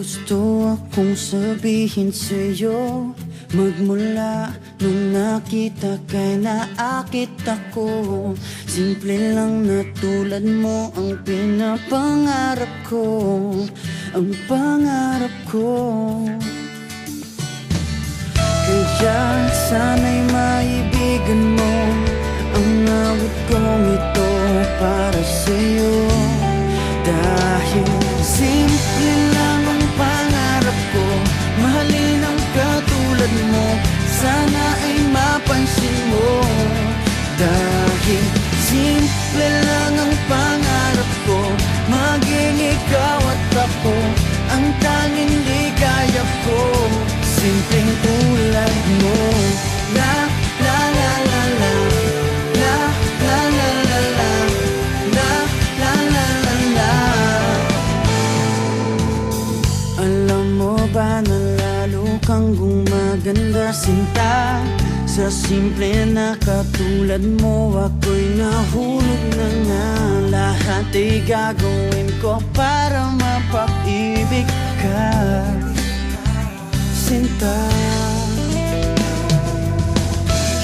gusto akong sabihin sa'yo, magmula nung nakita kay naakit ako. Simple lang na tulad mo ang pinapangarap ko, ang pangarap ko. Kaya sana'y maibigan mo ang awit kong ito para sa'yo. Dahil simple lang ang pangarap ko, mahalin ang katulad mo, sana ay mapansin mo. Dahil simple lang ang pangarap ko, maging ikaw at ako ang tanging ligaya ko. Simpleng tulad mo. La la la la la, la la la la la, la la la la la. Alam mo ba na lalo kang gumaganda, sinta, sa simple na katulad mo. Ako'y nahulog na nga, lahat ay gagawin ko para mapag-ibig ka, sinta.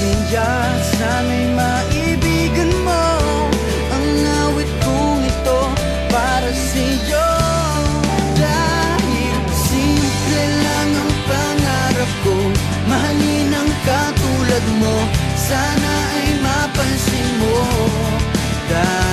Kaya sana'y maibigan mo ang awit kong ito para sa'yo. Dahil simple lang ang pangarap ko, mahalin ang katulad mo, sana ay mapansin mo. Dahil